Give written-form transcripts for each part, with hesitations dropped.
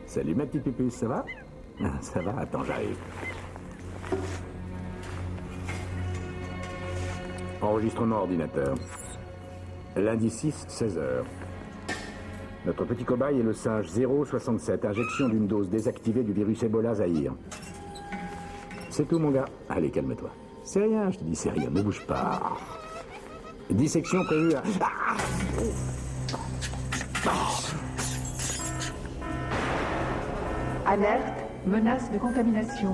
Salut ma petite pupus, ça va? Ça va, attends, j'arrive. Enregistrement ordinateur. Lundi 6, 16h. Notre petit cobaye est le singe 067, injection d'une dose désactivée du virus Ebola Zaïre. C'est tout mon gars. Allez, calme-toi. C'est rien, je te dis c'est rien, ne bouge pas. Dissection prévue à... Alerte, menace de contamination.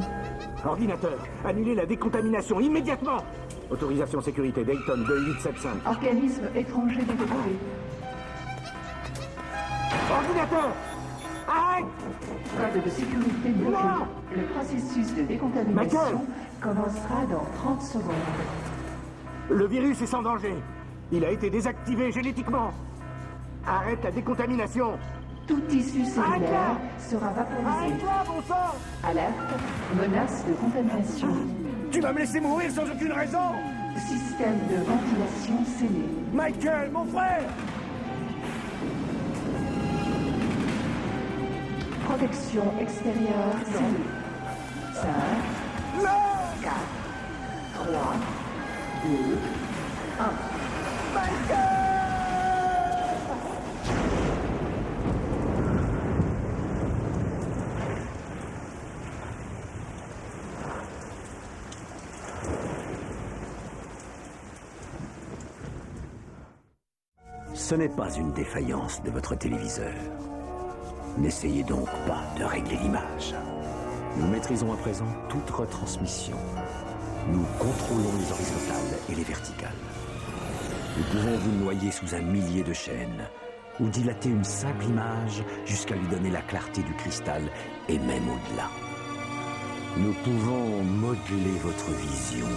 Ordinateur, annulez la décontamination immédiatement. Autorisation sécurité Dayton 2875. Organisme étranger détecté. Ordinateur, arrête. Code de sécurité bloqué. Non. Le processus de décontamination Michael. commencera dans 30 secondes. Le virus est sans danger. Il a été désactivé génétiquement. Arrête la décontamination. Tout tissu cellulaire Arrête-la. sera vaporisé. Arrête-toi, bon sang. Alerte, menace de contamination. Tu vas me laisser mourir sans aucune raison. Système de ventilation scellé. Michael, mon frère. Protection extérieure scellée. 5, 4, 3, 2, 1. Ce n'est pas une défaillance de votre téléviseur. N'essayez donc pas de régler l'image. Nous maîtrisons à présent toute retransmission. Nous contrôlons les horizontales et les verticales. Nous pouvons vous noyer sous un millier de chaînes ou dilater une simple image jusqu'à lui donner la clarté du cristal et même au-delà. Nous pouvons modeler votre vision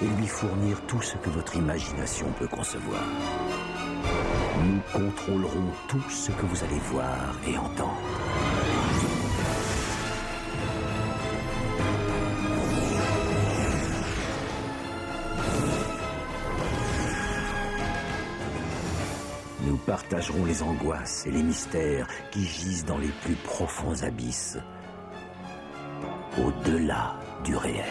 et lui fournir tout ce que votre imagination peut concevoir. Nous contrôlerons tout ce que vous allez voir et entendre. Nous partagerons les angoisses et les mystères qui gisent dans les plus profonds abysses, au-delà du réel.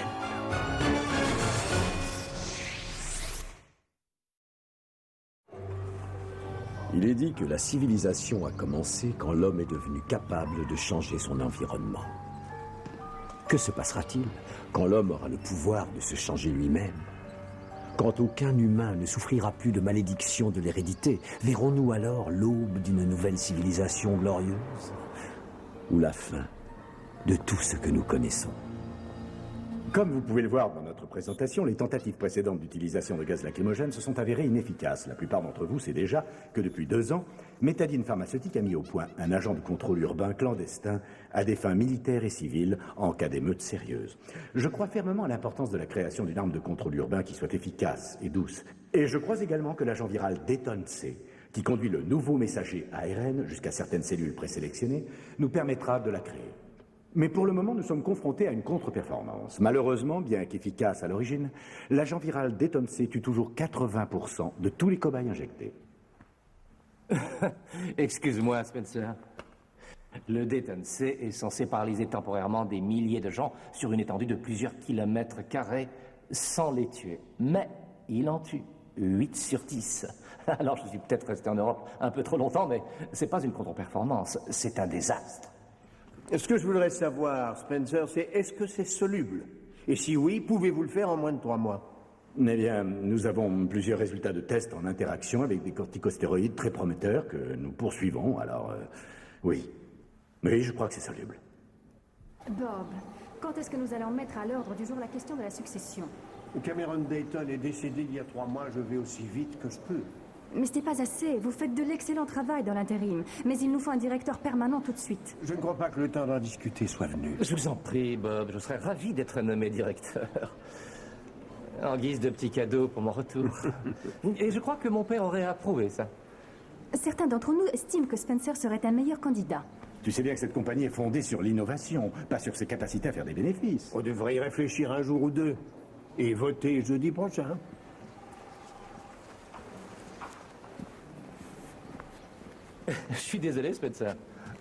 Il est dit que la civilisation a commencé quand l'homme est devenu capable de changer son environnement. Que se passera-t-il quand l'homme aura le pouvoir de se changer lui-même? Quand aucun humain ne souffrira plus de malédiction de l'hérédité, verrons-nous alors l'aube d'une nouvelle civilisation glorieuse? Ou la fin de tout ce que nous connaissons? Comme vous pouvez le voir dans notre présentation, les tentatives précédentes d'utilisation de gaz lacrymogène se sont avérées inefficaces. La plupart d'entre vous savent déjà que depuis 2 ans, Métadine Pharmaceutique a mis au point un agent de contrôle urbain clandestin à des fins militaires et civiles en cas d'émeute sérieuse. Je crois fermement à l'importance de la création d'une arme de contrôle urbain qui soit efficace et douce. Et je crois également que l'agent viral Dayton C, qui conduit le nouveau messager ARN jusqu'à certaines cellules présélectionnées, nous permettra de la créer. Mais pour le moment, nous sommes confrontés à une contre-performance. Malheureusement, bien qu'efficace à l'origine, l'agent viral Dayton C tue toujours 80% de tous les cobayes injectés. Excuse-moi, Spencer. Le Dayton C est censé paralyser temporairement des milliers de gens sur une étendue de plusieurs kilomètres carrés sans les tuer. Mais il en tue 8 sur 10. Alors, je suis peut-être resté en Europe un peu trop longtemps, mais c'est pas une contre-performance, c'est un désastre. Ce que je voudrais savoir, Spencer, c'est est-ce que c'est soluble? Et si oui, pouvez-vous le faire en moins de 3 mois? Eh bien, nous avons plusieurs résultats de tests en interaction avec des corticostéroïdes très prometteurs que nous poursuivons, alors oui. Oui, je crois que c'est soluble. Bob, quand est-ce que nous allons mettre à l'ordre du jour la question de la succession? Cameron Dayton est décédé il y a 3 mois, je vais aussi vite que je peux. Mais ce n'est pas assez. Vous faites de l'excellent travail dans l'intérim. Mais il nous faut un directeur permanent tout de suite. Je ne crois pas que le temps d'en discuter soit venu. Je vous en prie, Bob, je serais ravi d'être nommé directeur. En guise de petit cadeau pour mon retour. Et je crois que mon père aurait approuvé ça. Certains d'entre nous estiment que Spencer serait un meilleur candidat. Tu sais bien que cette compagnie est fondée sur l'innovation, pas sur ses capacités à faire des bénéfices. On devrait y réfléchir un jour ou deux. Et voter jeudi prochain. Je suis désolé, Spencer.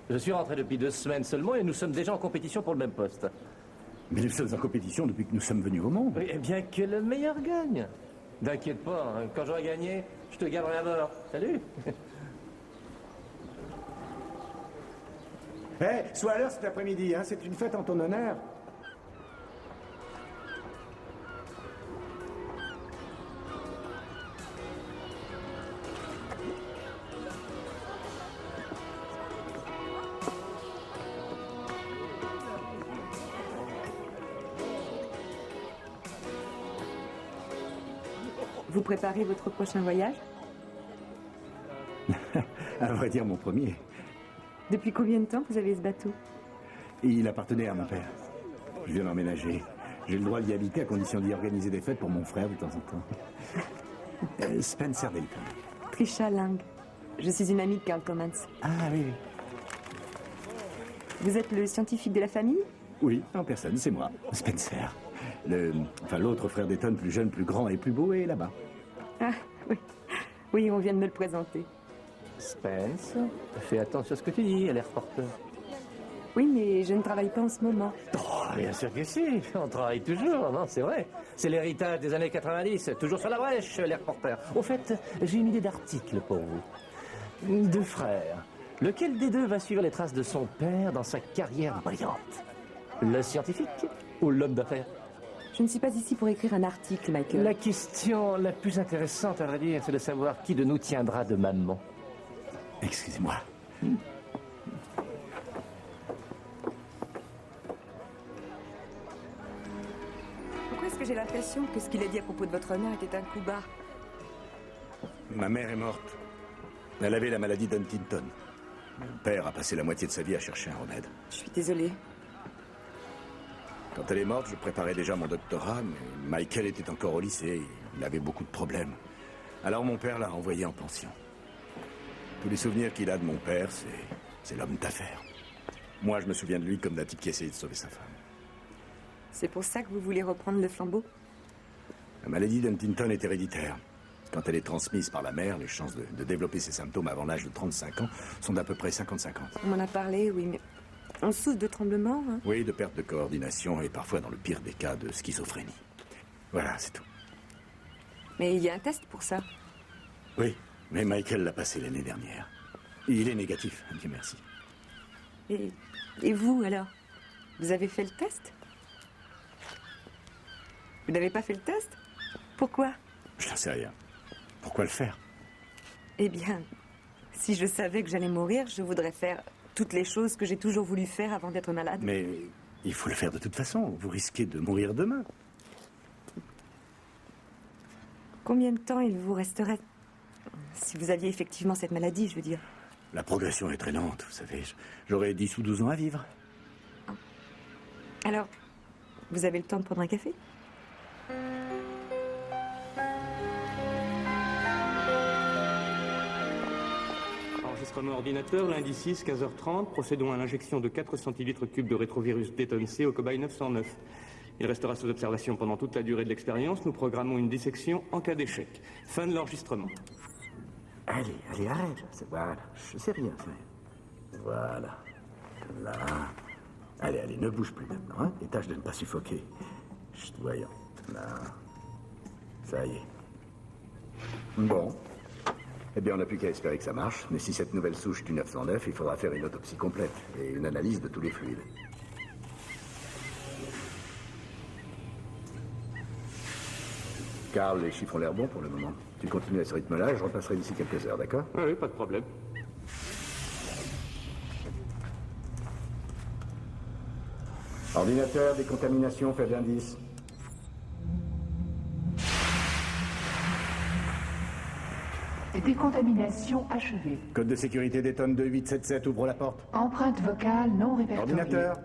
Je suis rentré depuis 2 semaines seulement et nous sommes déjà en compétition pour le même poste. Mais nous sommes en compétition depuis que nous sommes venus au monde. Oui, eh bien que le meilleur gagne. T'inquiète pas, hein, quand j'aurai gagné, je te garderai à bord. Salut. Sois à l'heure cet après-midi, hein, c'est une fête en ton honneur. Vous préparez votre prochain voyage? À vrai dire, mon premier. Depuis combien de temps vous avez ce bateau? Il appartenait à mon père. Je viens d'emménager. J'ai le droit d'y habiter à condition d'y organiser des fêtes pour mon frère de temps en temps. Spencer Dayton. Trisha Lang. Je suis une amie de Carl Commons. Ah oui, oui. Vous êtes le scientifique de la famille? Oui, en personne, c'est moi, Spencer. L'autre frère Dayton, plus jeune, plus grand et plus beau, est là-bas. Ah, oui. Oui, on vient de me le présenter. Spence, fais attention à ce que tu dis, elle est reporter. Oui, mais je ne travaille pas en ce moment. Oh, bien sûr que si, on travaille toujours, non, c'est vrai. C'est l'héritage des années 90, toujours sur la brèche, les reporters. Au fait, j'ai une idée d'article pour vous. 2 frères. Lequel des 2 va suivre les traces de son père dans sa carrière brillante? Le scientifique ou l'homme d'affaires? Je ne suis pas ici pour écrire un article, Michael. La question la plus intéressante, à vrai dire, c'est de savoir qui de nous tiendra de maman. Excusez-moi. Pourquoi est-ce que j'ai l'impression que ce qu'il a dit à propos de votre mère était un coup bas? Ma mère est morte. Elle avait la maladie d'Huntington. Mon père a passé la moitié de sa vie à chercher un remède. Je suis désolée. Quand elle est morte, je préparais déjà mon doctorat, mais Michael était encore au lycée. Il avait beaucoup de problèmes. Alors mon père l'a envoyé en pension. Tous les souvenirs qu'il a de mon père, c'est l'homme d'affaires. Moi, je me souviens de lui comme d'un type qui essayait de sauver sa femme. C'est pour ça que vous voulez reprendre le flambeau? La maladie d'Huntington est héréditaire. Quand elle est transmise par la mère, les chances de développer ces symptômes avant l'âge de 35 ans sont d'à peu près 50-50. On m'en a parlé, oui, mais on souffre de tremblements, hein? Oui, de perte de coordination et parfois, dans le pire des cas, de schizophrénie. Voilà, c'est tout. Mais il y a un test pour ça. Oui, mais Michael l'a passé l'année dernière. Il est négatif, Dieu merci. Et vous, alors? Vous avez fait le test? Vous n'avez pas fait le test? Pourquoi? Je n'en sais rien. Pourquoi le faire? Eh bien, si je savais que j'allais mourir, je voudrais faire toutes les choses que j'ai toujours voulu faire avant d'être malade. Mais il faut le faire de toute façon. Vous risquez de mourir demain. Combien de temps il vous resterait si vous aviez effectivement cette maladie, je veux dire? La progression est très lente, vous savez. J'aurai 10 ou 12 ans à vivre. Alors, vous avez le temps de prendre un café? Enregistrement ordinateur, lundi 6, 15h30. Procédons à l'injection de 4 cl3 de rétrovirus Dayton C au cobaye 909. Il restera sous observation pendant toute la durée de l'expérience. Nous programmons une dissection en cas d'échec. Fin de l'enregistrement. Allez, arrête. Voilà, je sais rien faire. Voilà. Là. Allez, ne bouge plus maintenant, hein, et tâche de ne pas suffoquer. Chut, voyons. Là. Ça y est. Bon. Eh bien, on n'a plus qu'à espérer que ça marche. Mais si cette nouvelle souche du 909, il faudra faire une autopsie complète et une analyse de tous les fluides. Carl, les chiffres ont l'air bons pour le moment. Tu continues à ce rythme-là et je repasserai d'ici quelques heures, d'accord? Oui, pas de problème. Ordinateur, décontamination, faible indice. Décontamination achevée. Code de sécurité Dayton 2877, ouvre la porte. Empreinte vocale non répertoriée. Ordinateur.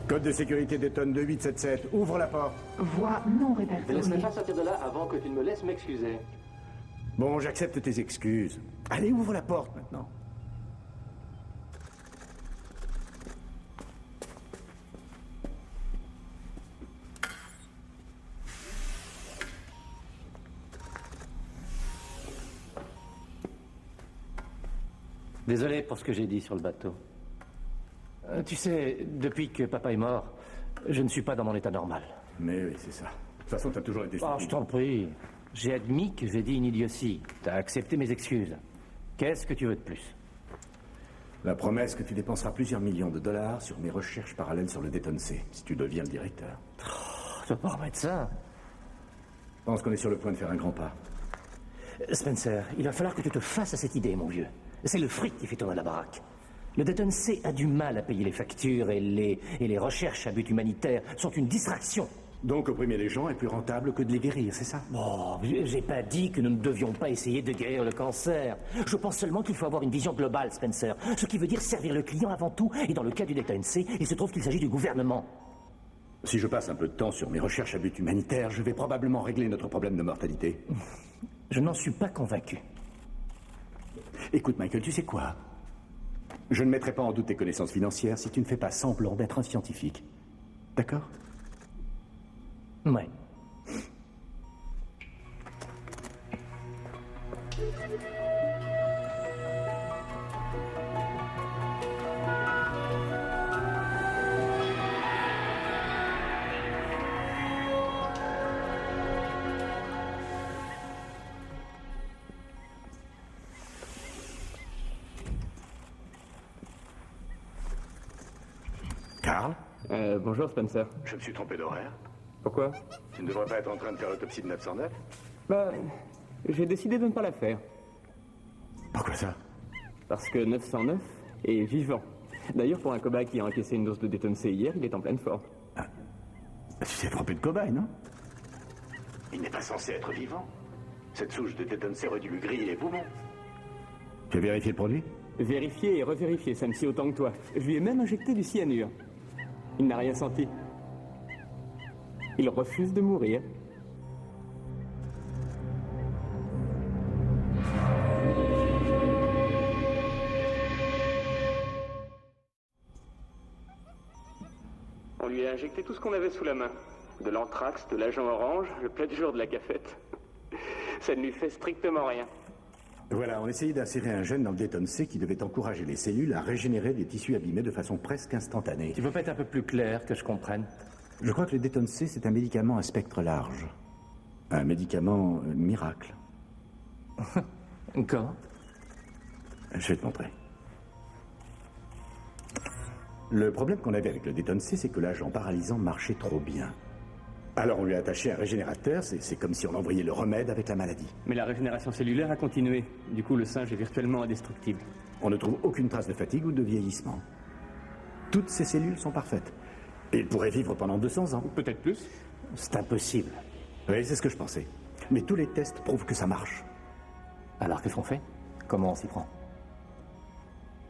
Code de sécurité Dayton 2877, ouvre la porte. Voix non répertoriée. Laisse-moi pas sortir de là avant que tu ne me laisses m'excuser. Bon, j'accepte tes excuses. Allez, ouvre la porte maintenant. Désolé pour ce que j'ai dit sur le bateau. Tu sais, depuis que papa est mort, je ne suis pas dans mon état normal. Mais oui, c'est ça. De toute façon, t'as toujours été Oh, stupide. je t'en prie. J'ai admis que j'ai dit une idiotie. T'as accepté mes excuses. Qu'est-ce que tu veux de plus? La promesse que tu dépenseras plusieurs millions de dollars sur mes recherches parallèles sur le Dayton C, si tu deviens le directeur. Tu vas pas remettre ça. Je pense qu'on est sur le point de faire un grand pas. Spencer, il va falloir que tu te fasses à cette idée, mon vieux. C'est le fric qui fait tourner la baraque. Le Dayton C a du mal à payer les factures et les recherches à but humanitaire sont une distraction. Donc, opprimer les gens est plus rentable que de les guérir, c'est ça? Oh, j'ai pas dit que nous ne devions pas essayer de guérir le cancer. Je pense seulement qu'il faut avoir une vision globale, Spencer. Ce qui veut dire servir le client avant tout. Et dans le cas du Dayton C, il se trouve qu'il s'agit du gouvernement. Si je passe un peu de temps sur mes recherches à but humanitaire, je vais probablement régler notre problème de mortalité. Je n'en suis pas convaincu. Écoute, Michael, tu sais quoi? Je ne mettrai pas en doute tes connaissances financières si tu ne fais pas semblant d'être un scientifique. D'accord? Ouais. Carl? Bonjour Spencer. Je me suis trompé d'horaire. Pourquoi? Tu ne devrais pas être en train de faire l'autopsie de 909? Bah, j'ai décidé de ne pas la faire. Pourquoi ça? Parce que 909 est vivant. D'ailleurs, pour un cobaye qui a encaissé une dose de Dayton C hier, il est en pleine forme. Tu t'es trompé de cobaye, non? Il n'est pas censé être vivant. Cette souche de Dayton C aurait dû lui griller les poumons. Tu as vérifié le produit? Vérifier et revérifier, ça me scie autant que toi. Je lui ai même injecté du cyanure. Il n'a rien senti. Il refuse de mourir. On lui a injecté tout ce qu'on avait sous la main. De l'anthrax, de l'agent orange, le plat du jour de la cafette. Ça ne lui fait strictement rien. Voilà, on essayait d'insérer un gène dans le Dayton C qui devait encourager les cellules à régénérer des tissus abîmés de façon presque instantanée. Tu peux pas être un peu plus clair, que je comprenne? Je crois que le Dayton C, c'est un médicament à spectre large. Un médicament miracle. Comment? Je vais te montrer. Le problème qu'on avait avec le Dayton C, c'est que l'agent paralysant marchait trop bien. Alors on lui a attaché un régénérateur, c'est comme si on envoyait le remède avec la maladie. Mais la régénération cellulaire a continué. Du coup, le singe est virtuellement indestructible. On ne trouve aucune trace de fatigue ou de vieillissement. Toutes ces cellules sont parfaites. Et il pourrait vivre pendant 200 ans. Peut-être plus. C'est impossible. Oui, c'est ce que je pensais. Mais tous les tests prouvent que ça marche. Alors qu'est-ce qu'on fait? Comment on s'y prend?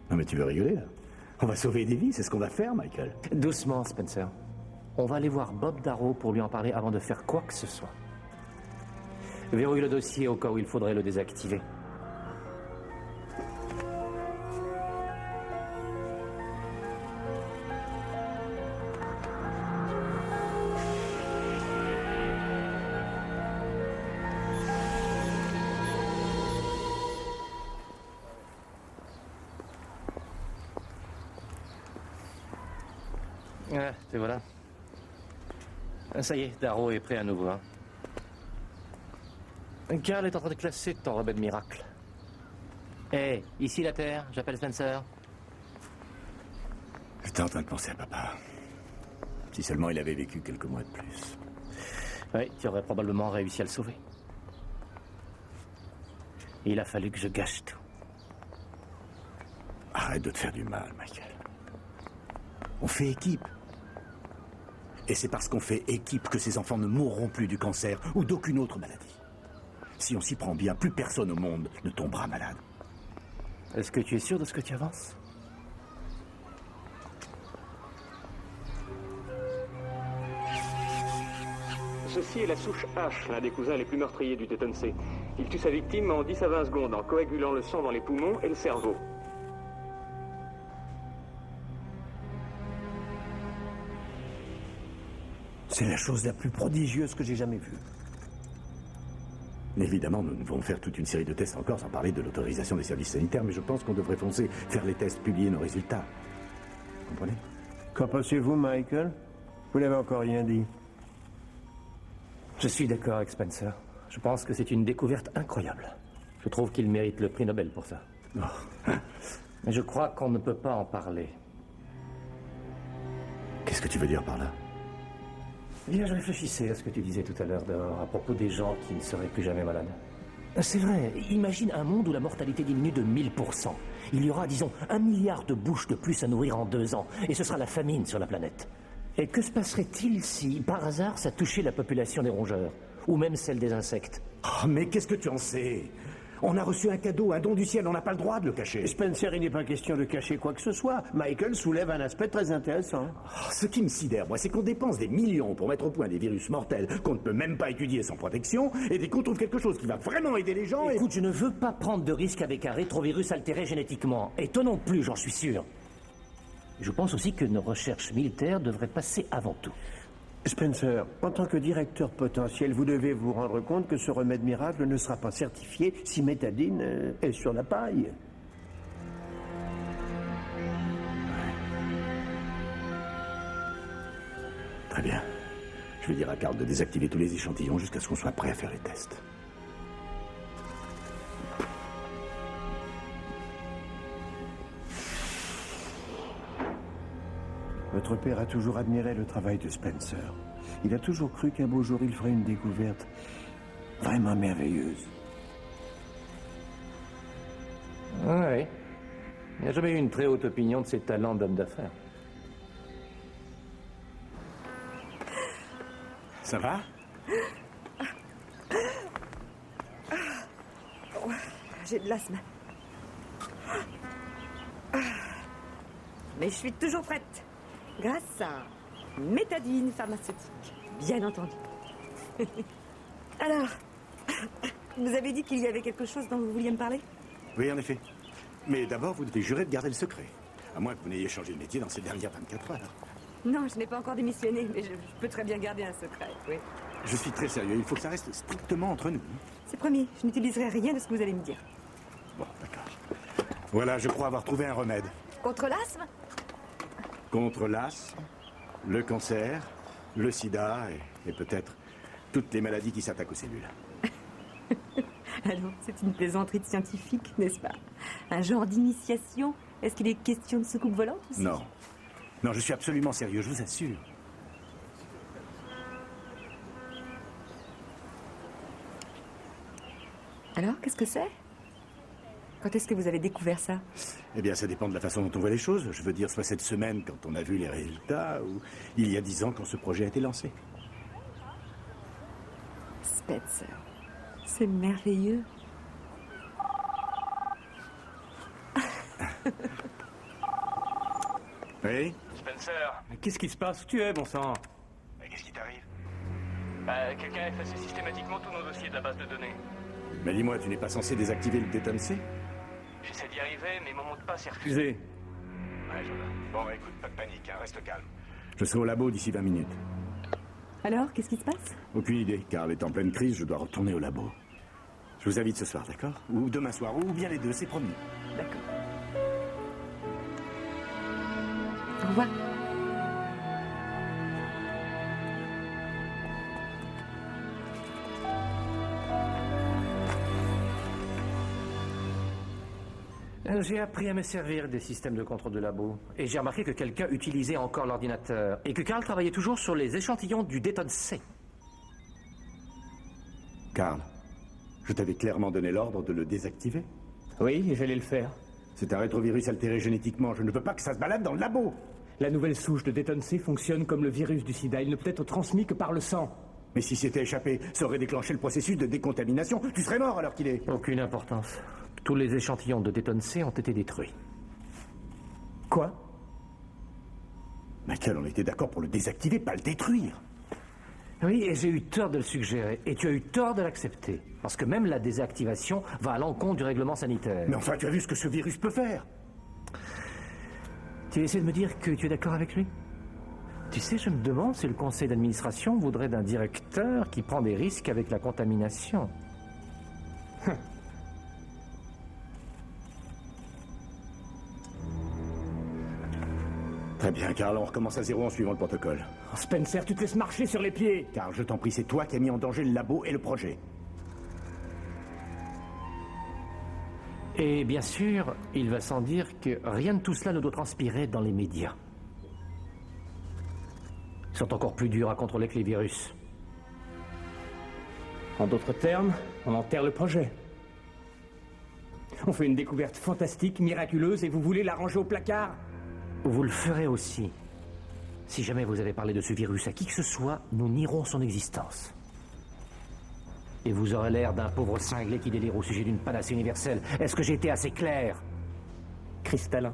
Non mais tu veux rigoler là? On va sauver des vies, c'est ce qu'on va faire, Michael. Doucement, Spencer. On va aller voir Bob Darrow pour lui en parler avant de faire quoi que ce soit. Verrouille le dossier au cas où il faudrait le désactiver. Te voilà. Ça y est, Darrow est prêt à nouveau. Hein. Carl est en train de classer ton remède miracle. Hé, ici la Terre, j'appelle Spencer. J'étais en train de penser à papa. Si seulement il avait vécu quelques mois de plus. Oui, tu aurais probablement réussi à le sauver. Il a fallu que je gâche tout. Arrête de te faire du mal, Michael. On fait équipe. Et c'est parce qu'on fait équipe que ces enfants ne mourront plus du cancer ou d'aucune autre maladie. Si on s'y prend bien, plus personne au monde ne tombera malade. Est-ce que tu es sûr de ce que tu avances? Ceci est la souche H, l'un des cousins les plus meurtriers du Dayton C. Il tue sa victime en 10 à 20 secondes en coagulant le sang dans les poumons et le cerveau. C'est la chose la plus prodigieuse que j'ai jamais vue. Évidemment, nous devons faire toute une série de tests encore, sans parler de l'autorisation des services sanitaires, mais je pense qu'on devrait foncer, faire les tests, publier nos résultats. Vous comprenez? Qu'en pensez-vous, Michael? Vous n'avez encore rien dit. Je suis d'accord avec Spencer. Je pense que c'est une découverte incroyable. Je trouve qu'il mérite le prix Nobel pour ça. Mais je crois qu'on ne peut pas en parler. Qu'est-ce que tu veux dire par là? Eh bien, je réfléchissais à ce que tu disais tout à l'heure dehors, à propos des gens qui ne seraient plus jamais malades. C'est vrai, imagine un monde où la mortalité diminue de 1000%. Il y aura, disons, 1 milliard de bouches de plus à nourrir en 2 ans, et ce sera la famine sur la planète. Et que se passerait-il si, par hasard, ça touchait la population des rongeurs, ou même celle des insectes? Oh, mais qu'est-ce que tu en sais? On a reçu un cadeau, un don du ciel, on n'a pas le droit de le cacher. Spencer, il n'est pas question de cacher quoi que ce soit. Michael soulève un aspect très intéressant. Oh, ce qui me sidère, moi, c'est qu'on dépense des millions pour mettre au point des virus mortels qu'on ne peut même pas étudier sans protection, et dès qu'on trouve quelque chose qui va vraiment aider les gens... Écoute, je ne veux pas prendre de risque avec un rétrovirus altéré génétiquement. Et toi non plus, j'en suis sûr. Je pense aussi que nos recherches militaires devraient passer avant tout. Spencer, en tant que directeur potentiel, vous devez vous rendre compte que ce remède miracle ne sera pas certifié si Métadine est sur la paille. Très bien. Je vais dire à Carl de désactiver tous les échantillons jusqu'à ce qu'on soit prêt à faire les tests. Votre père a toujours admiré le travail de Spencer. Il a toujours cru qu'un beau jour il ferait une découverte vraiment merveilleuse. Oui. Il n'a jamais eu une très haute opinion de ses talents d'homme d'affaires. Ça va? J'ai de l'asthme. Mais je suis toujours prête. Grâce à Métadine pharmaceutique, bien entendu. Alors, vous avez dit qu'il y avait quelque chose dont vous vouliez me parler? Oui, en effet. Mais d'abord, vous devez jurer de garder le secret. À moins que vous n'ayez changé de métier dans ces dernières 24 heures. Non, je n'ai pas encore démissionné, mais je peux très bien garder un secret, oui. Je suis très sérieux, il faut que ça reste strictement entre nous. C'est promis, je n'utiliserai rien de ce que vous allez me dire. Bon, d'accord. Voilà, je crois avoir trouvé un remède. Contre l'asthme? Contre l'asthme, le cancer, le sida et peut-être toutes les maladies qui s'attaquent aux cellules. Alors, c'est une plaisanterie de scientifique, n'est-ce pas? Un genre d'initiation? Est-ce qu'il est question de soucoupe volante aussi? Non. Non, je suis absolument sérieux, je vous assure. Alors, qu'est-ce que c'est? Quand est-ce que vous avez découvert ça? Eh bien, ça dépend de la façon dont on voit les choses. Je veux dire, soit cette semaine, quand on a vu les résultats, ou il y a 10 ans, quand ce projet a été lancé. Spencer, c'est merveilleux. Oui? Spencer, mais qu'est-ce qui se passe? Où tu es, bon sang? Mais qu'est-ce qui t'arrive? Quelqu'un a effacé systématiquement tous nos dossiers de la base de données. Mais dis-moi, tu n'es pas censé désactiver le Déton C? J'essaie d'y arriver, mais mon mot de passe est refusé. Ouais, je vois. Bon, écoute, pas de panique, hein, reste calme. Je serai au labo d'ici 20 minutes. Alors, qu'est-ce qui se passe? Aucune idée, car elle est en pleine crise, je dois retourner au labo. Je vous invite ce soir, d'accord? Ou demain soir, ou bien les deux, c'est promis. D'accord. Au revoir. J'ai appris à me servir des systèmes de contrôle de labo. Et j'ai remarqué que quelqu'un utilisait encore l'ordinateur. Et que Carl travaillait toujours sur les échantillons du Déton C. Carl, je t'avais clairement donné l'ordre de le désactiver. Oui, et j'allais le faire. C'est un rétrovirus altéré génétiquement, je ne veux pas que ça se balade dans le labo. La nouvelle souche de Déton C fonctionne comme le virus du sida. Il ne peut être transmis que par le sang. Mais si c'était échappé, ça aurait déclenché le processus de décontamination. Tu serais mort alors qu'il est... Aucune importance. Tous les échantillons de Déton C ont été détruits. Quoi? Michael, on était d'accord pour le désactiver, pas le détruire. Oui, et j'ai eu tort de le suggérer. Et tu as eu tort de l'accepter. Parce que même la désactivation va à l'encontre du règlement sanitaire. Mais enfin, tu as vu ce que ce virus peut faire? Tu essaies de me dire que tu es d'accord avec lui? Tu sais, je me demande si le conseil d'administration voudrait d'un directeur qui prend des risques avec la contamination. Très bien, Karl, on recommence à zéro en suivant le protocole. Oh, Spencer, tu te laisses marcher sur les pieds. Karl, je t'en prie, c'est toi qui as mis en danger le labo et le projet. Et bien sûr, il va sans dire que rien de tout cela ne doit transpirer dans les médias. Ils sont encore plus durs à contrôler que les virus. En d'autres termes, on enterre le projet. On fait une découverte fantastique, miraculeuse, et vous voulez la ranger au placard? Vous le ferez aussi. Si jamais vous avez parlé de ce virus à qui que ce soit, nous nierons son existence. Et vous aurez l'air d'un pauvre cinglé qui délire au sujet d'une panacée universelle. Est-ce que j'ai été assez clair? Cristallin.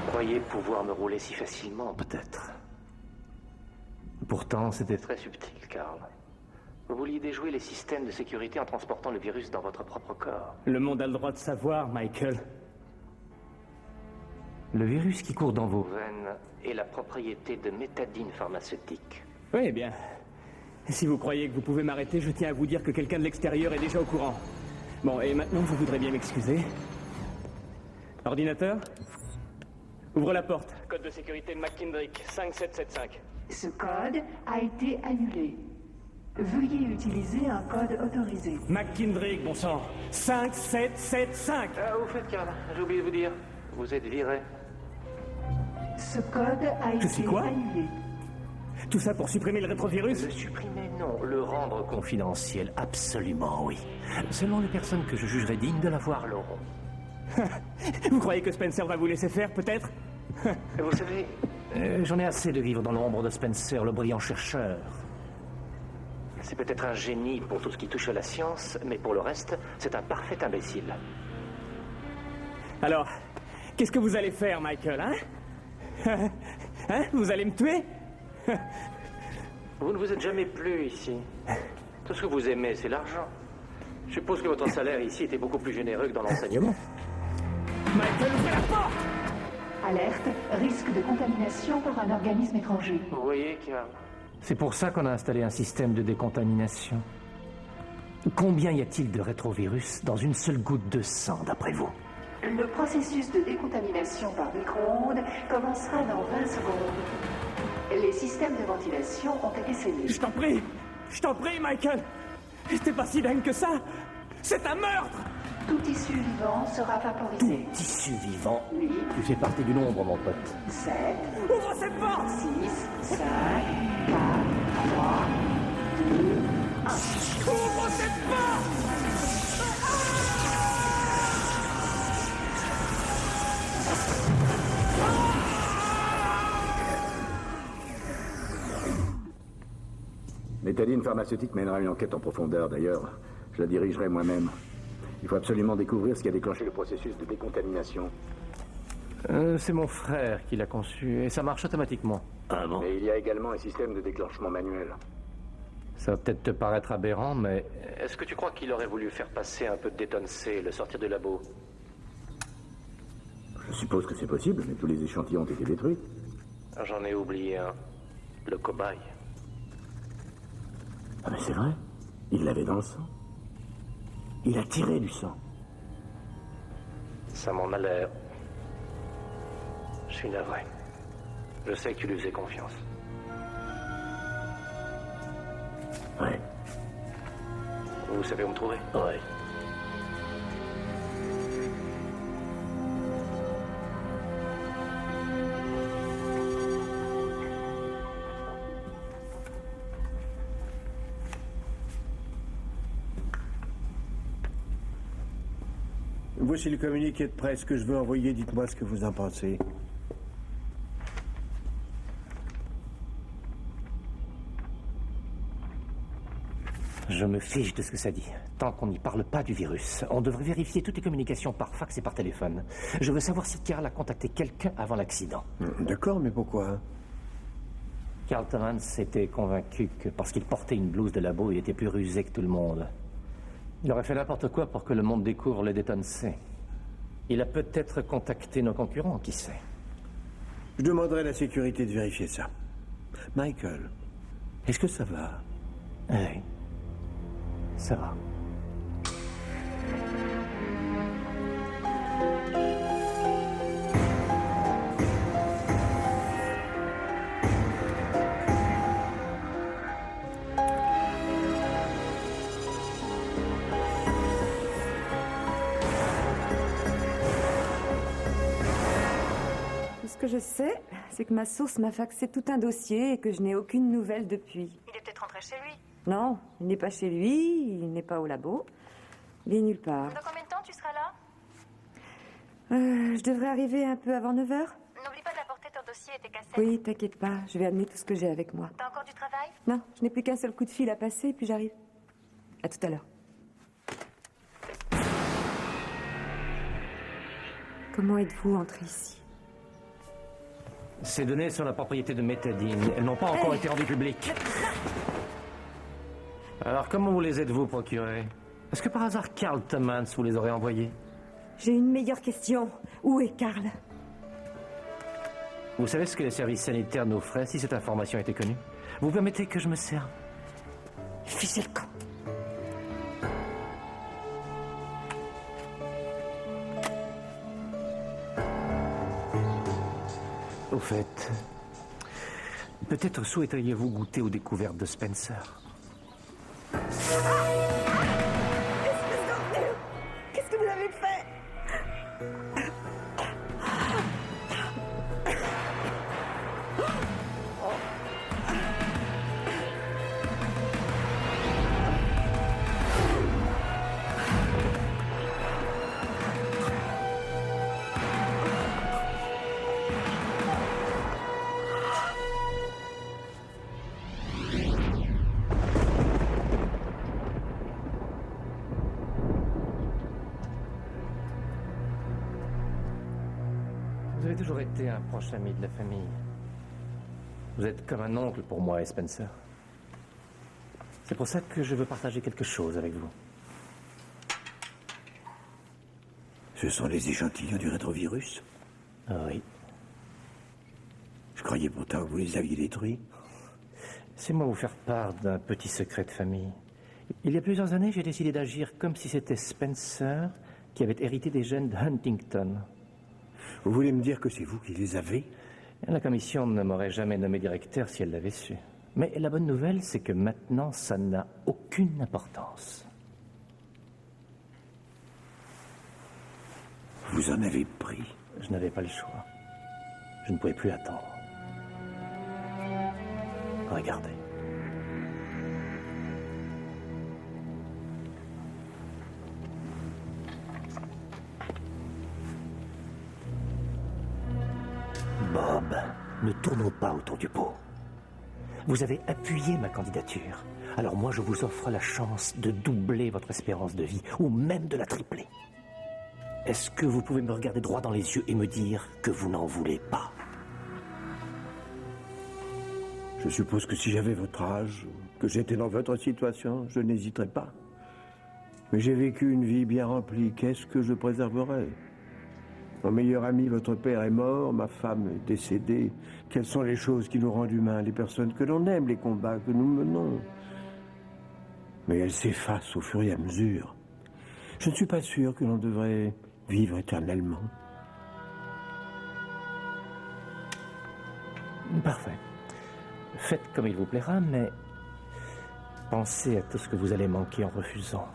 Croyez pouvoir me rouler si facilement, peut-être. Pourtant, c'était très subtil, Karl. Vous vouliez déjouer les systèmes de sécurité en transportant le virus dans votre propre corps. Le monde a le droit de savoir, Michael. Le virus qui court dans vos veines est la propriété de Métadine pharmaceutique. Oui, eh bien. Si vous croyez que vous pouvez m'arrêter, je tiens à vous dire que quelqu'un de l'extérieur est déjà au courant. Bon, et maintenant, vous voudrez bien m'excuser. Ordinateur? Ouvre la porte. Code de sécurité McKindrick 5775. Ce code a été annulé. Veuillez utiliser un code autorisé. McKindrick, bon sang. 5775. Ah, au fait, Karl, j'ai oublié de vous dire. Vous êtes viré. Ce code a Je sais été quoi? annulé. Tout ça pour supprimer le rétrovirus? Le supprimer, non. Le rendre confidentiel, absolument, oui. Seulement les personnes que je jugerai dignes de l'avoir l'auront. Vous croyez que Spencer va vous laisser faire, peut-être? Vous savez, j'en ai assez de vivre dans l'ombre de Spencer, le brillant chercheur. C'est peut-être un génie pour tout ce qui touche à la science, mais pour le reste, c'est un parfait imbécile. Alors, qu'est-ce que vous allez faire, Michael, hein? Hein? Vous allez me tuer? Vous ne vous êtes jamais plu ici. Tout ce que vous aimez, c'est l'argent. Je suppose que votre salaire ici était beaucoup plus généreux que dans l'enseignement. Michael, ouvrez la porte! Alerte, risque de contamination par un organisme étranger. Vous voyez, Karl? C'est pour ça qu'on a installé un système de décontamination. Combien y a-t-il de rétrovirus dans une seule goutte de sang, d'après vous? Le processus de décontamination par micro-ondes commencera dans 20 secondes. Les systèmes de ventilation ont été scellés. Je t'en prie, Michael! T'es pas si dingue que ça! C'est un meurtre! Tout tissu vivant sera vaporisé. Tissu vivant. 8, Tu fais partie du nombre, mon pote. 7, Ouvre cette porte! 6, 5, 4, 3, 2, 1. Ouvre cette porte! Métadine pharmaceutique mènera une enquête en profondeur. D'ailleurs, je la dirigerai moi-même. Il faut absolument découvrir ce qui a déclenché le processus de décontamination. C'est mon frère qui l'a conçu, et ça marche automatiquement. Ah bon? Mais il y a également un système de déclenchement manuel. Ça va peut-être te paraître aberrant, mais est-ce que tu crois qu'il aurait voulu faire passer un peu de Dayton C et le sortir du labo? Je suppose que c'est possible, mais tous les échantillons ont été détruits. J'en ai oublié un. Le cobaye. Ah mais c'est vrai, il l'avait dans le sang. Il a tiré du sang. Ça m'en a l'air. Je suis navré. Je sais que tu lui faisais confiance. Ouais. Vous savez où me trouver? Ouais. Voici le communiqué de presse que je veux envoyer. Dites-moi ce que vous en pensez. Je me fiche de ce que ça dit. Tant qu'on n'y parle pas du virus, on devrait vérifier toutes les communications par fax et par téléphone. Je veux savoir si Carl a contacté quelqu'un avant l'accident. D'accord, mais pourquoi? Carl Thomas était convaincu que parce qu'il portait une blouse de labo, il était plus rusé que tout le monde. Il aurait fait n'importe quoi pour que le monde découvre le Dayton C. Il a peut-être contacté nos concurrents, qui sait. Je demanderai à la sécurité de vérifier ça. Michael, est-ce que ça va? Oui, ça va. Ce que je sais, c'est que ma source m'a faxé tout un dossier et que je n'ai aucune nouvelle depuis. Il est peut-être rentré chez lui. Non, il n'est pas chez lui, il n'est pas au labo, il est nulle part. Dans combien de temps tu seras là? Je devrais arriver un peu avant 9h. N'oublie pas d'apporter ton dossier et tes cassettes. Oui, t'inquiète pas, je vais amener tout ce que j'ai avec moi. T'as encore du travail? Non, je n'ai plus qu'un seul coup de fil à passer et puis j'arrive. À tout à l'heure. Comment êtes-vous entré ici? Ces données sur la propriété de Métadine, elles n'ont pas encore été rendues publiques. Alors comment vous les êtes-vous procurées? Est-ce que par hasard Carl Thomas vous les aurait envoyées? J'ai une meilleure question. Où est Carl? Vous savez ce que les services sanitaires nous feraient si cette information était connue? Vous permettez que je me serve? Fichez le camp. Au fait, peut-être souhaiteriez-vous goûter aux découvertes de Spencer? Qu'est-ce que vous avez fait? Vous avez toujours été un proche ami de la famille. Vous êtes comme un oncle pour moi et Spencer. C'est pour ça que je veux partager quelque chose avec vous. Ce sont les échantillons du rétrovirus? Ah oui. Je croyais pourtant que vous les aviez détruits. Laissez-moi vous faire part d'un petit secret de famille. Il y a plusieurs années, j'ai décidé d'agir comme si c'était Spencer qui avait hérité des gènes de Huntington. Vous voulez me dire que c'est vous qui les avez? La commission ne m'aurait jamais nommé directeur si elle l'avait su. Mais la bonne nouvelle, c'est que maintenant, ça n'a aucune importance. Vous en avez pris. Je n'avais pas le choix. Je ne pouvais plus attendre. Regardez. Bob, ne tournons pas autour du pot. Vous avez appuyé ma candidature. Alors moi, je vous offre la chance de doubler votre espérance de vie, ou même de la tripler. Est-ce que vous pouvez me regarder droit dans les yeux et me dire que vous n'en voulez pas? Je suppose que si j'avais votre âge, que j'étais dans votre situation, je n'hésiterais pas. Mais j'ai vécu une vie bien remplie. Qu'est-ce que je préserverais? Mon meilleur ami, votre père, est mort, ma femme est décédée. Quelles sont les choses qui nous rendent humains, les personnes que l'on aime, les combats que nous menons? Mais elles s'effacent au fur et à mesure. Je ne suis pas sûr que l'on devrait vivre éternellement. Parfait. Faites comme il vous plaira, mais pensez à tout ce que vous allez manquer en refusant.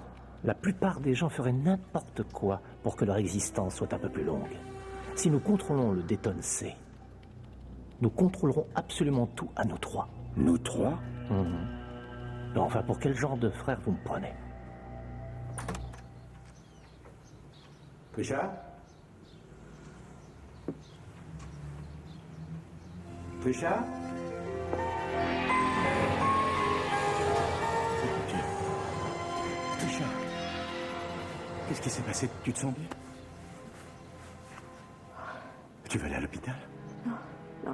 La plupart des gens feraient n'importe quoi pour que leur existence soit un peu plus longue. Si nous contrôlons le Dayton C, nous contrôlerons absolument tout à nous trois. Nous trois? Enfin, pour quel genre de frère vous me prenez? Richard? Richard? Richard? Qu'est-ce qui s'est passé? Tu te sens bien? Tu veux aller à l'hôpital? Non.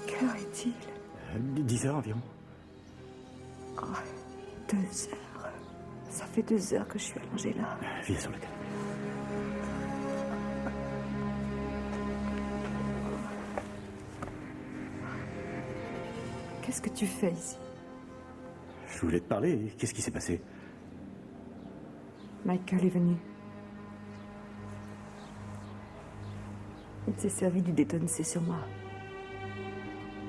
Quelle heure est-il? 10 heures environ. 2 heures. Ça fait 2 heures que je suis allongée là. Viens sur le canapé. Qu'est-ce que tu fais ici? Je voulais te parler. Qu'est-ce qui s'est passé? Michael est venu. Il s'est servi du Dayton C sur moi.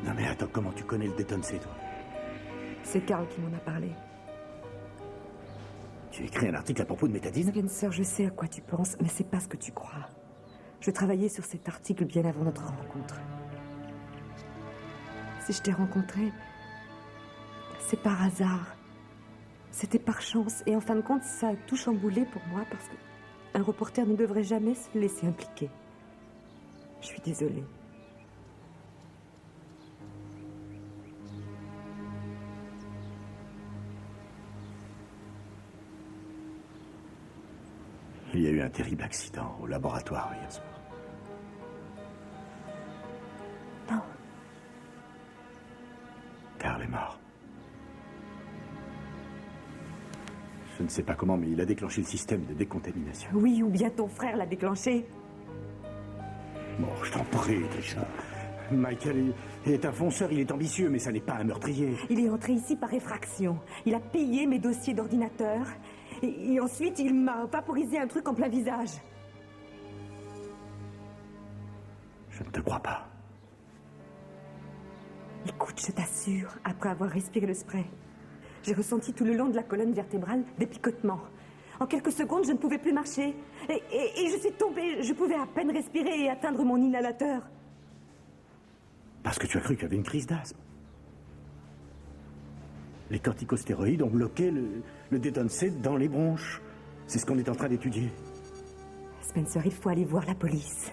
Non mais attends, comment tu connais le Dayton C, toi? C'est Carl qui m'en a parlé. Tu as écrit un article à propos de Métadine? Spencer, je sais à quoi tu penses, mais c'est pas ce que tu crois. Je travaillais sur cet article bien avant notre rencontre. Si je t'ai rencontré, c'est par hasard. C'était par chance. Et en fin de compte, ça a tout chamboulé pour moi parce qu'un reporter ne devrait jamais se laisser impliquer. Je suis désolée. Il y a eu un terrible accident au laboratoire hier soir. Non. Carl est mort. Je ne sais pas comment, mais il a déclenché le système de décontamination. Oui, ou bien ton frère l'a déclenché. Bon, je t'en prie, Trisha. Michael est un fonceur, il est ambitieux, mais ça n'est pas un meurtrier. Il est entré ici par effraction. Il a pillé mes dossiers d'ordinateur. Et ensuite, il m'a vaporisé un truc en plein visage. Je ne te crois pas. Écoute, je t'assure, après avoir respiré le spray, j'ai ressenti tout le long de la colonne vertébrale des picotements. En quelques secondes, je ne pouvais plus marcher. Et je suis tombée. Je pouvais à peine respirer et atteindre mon inhalateur. Parce que tu as cru qu'il y avait une crise d'asthme. Les corticostéroïdes ont bloqué le Dayton C dans les bronches. C'est ce qu'on est en train d'étudier. Spencer, il faut aller voir la police.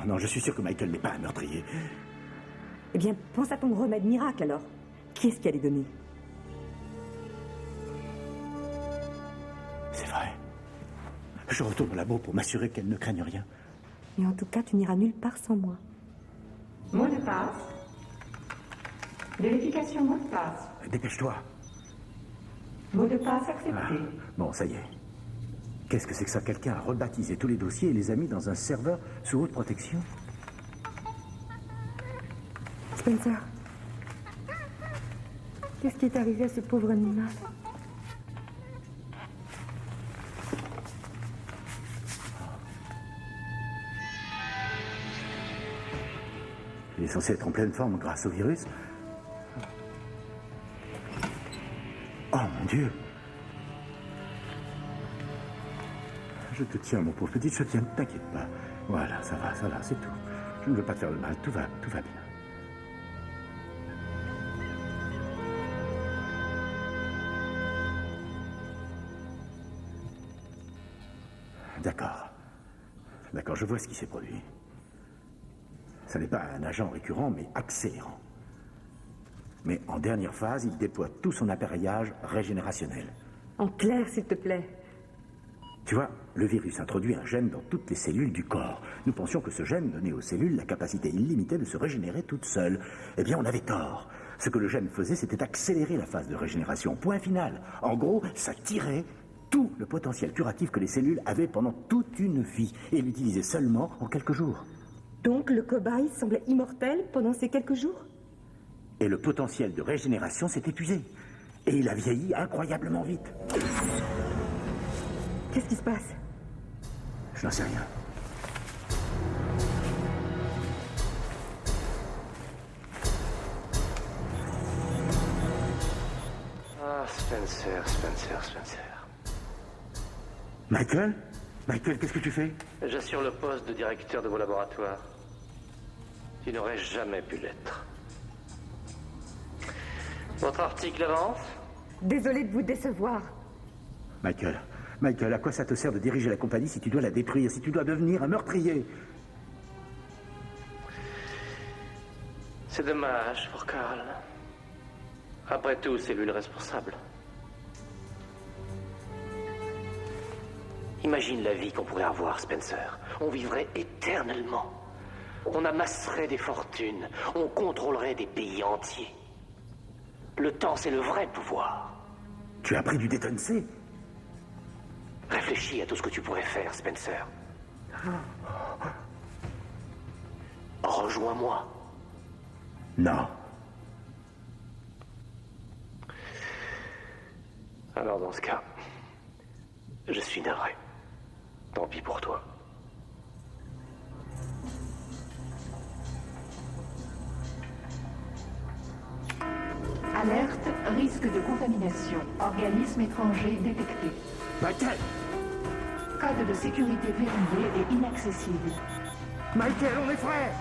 Non, je suis sûr que Michael n'est pas un meurtrier. Eh bien, pense à ton remède miracle, alors. Qui est-ce qui a les donné? C'est vrai. Je retourne au labo pour m'assurer qu'elle ne craigne rien. Mais en tout cas, tu n'iras nulle part sans moi. Mot de passe. Vérification mot de passe. Dépêche-toi. Mot de passe accepté. Bon, ça y est. Qu'est-ce que c'est que ça? Quelqu'un a rebaptisé tous les dossiers et les a mis dans un serveur sous haute protection? Spencer, qu'est-ce qui est arrivé à ce pauvre animal? Il est censé être en pleine forme grâce au virus. Oh Mon Dieu. Je te tiens, mon pauvre petit, je te tiens, ne t'inquiète pas. Voilà, ça va, c'est tout. Je ne veux pas te faire de mal, tout va bien. D'accord, je vois ce qui s'est produit. Ça n'est pas un agent récurrent, mais accélérant. Mais en dernière phase, il déploie tout son appareillage régénérationnel. En clair, s'il te plaît. Tu vois, le virus introduit un gène dans toutes les cellules du corps. Nous pensions que ce gène donnait aux cellules la capacité illimitée de se régénérer toutes seules. Eh bien, on avait tort. Ce que le gène faisait, c'était accélérer la phase de régénération. Point final. En gros, ça tirait tout le potentiel curatif que les cellules avaient pendant toute une vie et l'utilisaient seulement en quelques jours. Donc le cobaye semblait immortel pendant ces quelques jours? Et le potentiel de régénération s'est épuisé. Et il a vieilli incroyablement vite. Qu'est-ce qui se passe? Je n'en sais rien. Ah, Spencer. Michael, qu'est-ce que tu fais? J'assure le poste de directeur de vos laboratoires. Tu n'aurais jamais pu l'être. Votre article avance? Désolé de vous décevoir. Michael, à quoi ça te sert de diriger la compagnie si tu dois la détruire, si tu dois devenir un meurtrier? C'est dommage pour Carl. Après tout, c'est lui le responsable. Imagine la vie qu'on pourrait avoir, Spencer. On vivrait éternellement. On amasserait des fortunes. On contrôlerait des pays entiers. Le temps, c'est le vrai pouvoir. Tu as pris du Déton C? Réfléchis à tout ce que tu pourrais faire, Spencer. Rejoins-moi. Non. Alors dans ce cas, je suis navré. Tant pis pour toi. Alerte, risque de contamination. Organisme étranger détecté. Michael! Code de sécurité verrouillé et inaccessible. Michael, on est frères!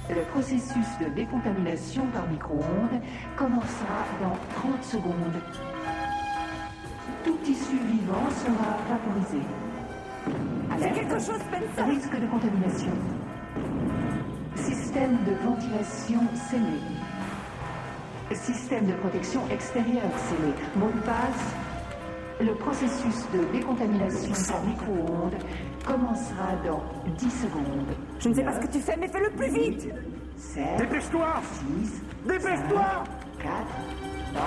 Le processus de décontamination par micro-ondes commencera dans 30 secondes. Tout tissu vivant sera vaporisé. Fais quelque chose, Spencer! Risque de contamination. Système de ventilation scellé. Système de protection extérieure scellé. Mot de passe. Le processus de décontamination par micro-ondes commencera dans 10 secondes. Je ne sais pas ce que tu fais, mais fais-le plus vite! 7, Dépêche-toi! 6, Dépêche-toi! 4, 3,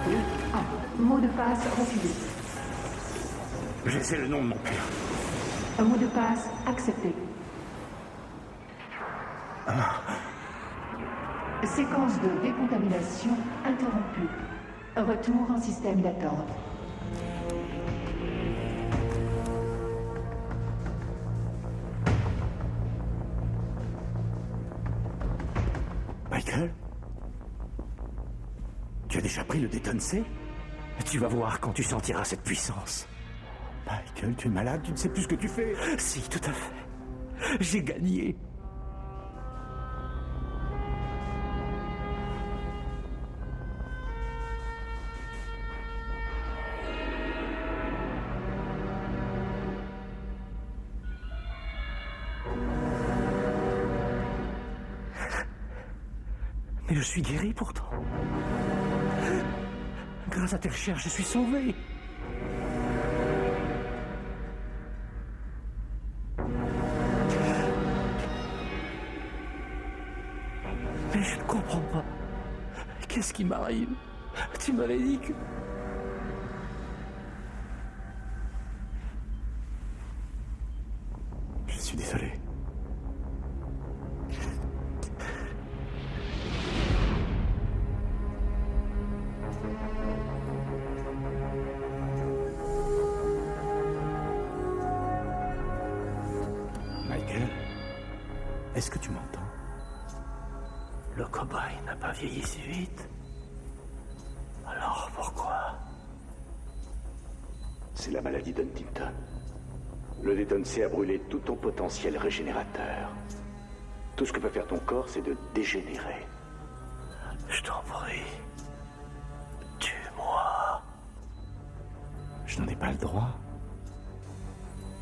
2, 1. Mot de passe refusé. Je sais le nom de mon père. Un mot de passe accepté. Séquence de décontamination interrompue. Retour en système d'attente. Michael? Tu as déjà pris le Déton C? Tu vas voir quand tu sentiras cette puissance. Michael, tu es malade, tu ne sais plus ce que tu fais. Si, tout à fait. J'ai gagné. Mais je suis guéri pourtant. Grâce à tes recherches, je suis sauvé. Mais je ne comprends pas. Qu'est-ce qui m'arrive? Tu m'avais dit que... Je suis désolé. Michael, est-ce que tu m'entends? Le cobaye n'a pas vieilli si vite. Alors pourquoi? c'est la maladie d'Huntington. Le Déton C a brûlé tout ton potentiel régénérateur. Tout ce que peut faire ton corps, c'est de dégénérer. Je t'en prie. Tue-moi. Je n'en ai pas le droit.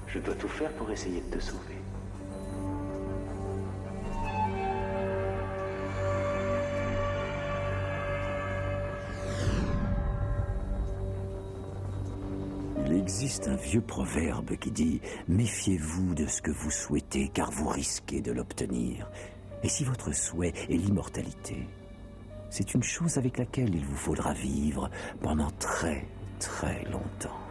Je dois tout faire pour essayer de te sauver. Il existe un vieux proverbe qui dit « Méfiez-vous de ce que vous souhaitez, car vous risquez de l'obtenir. » Et si votre souhait est l'immortalité, c'est une chose avec laquelle il vous faudra vivre pendant très, très longtemps.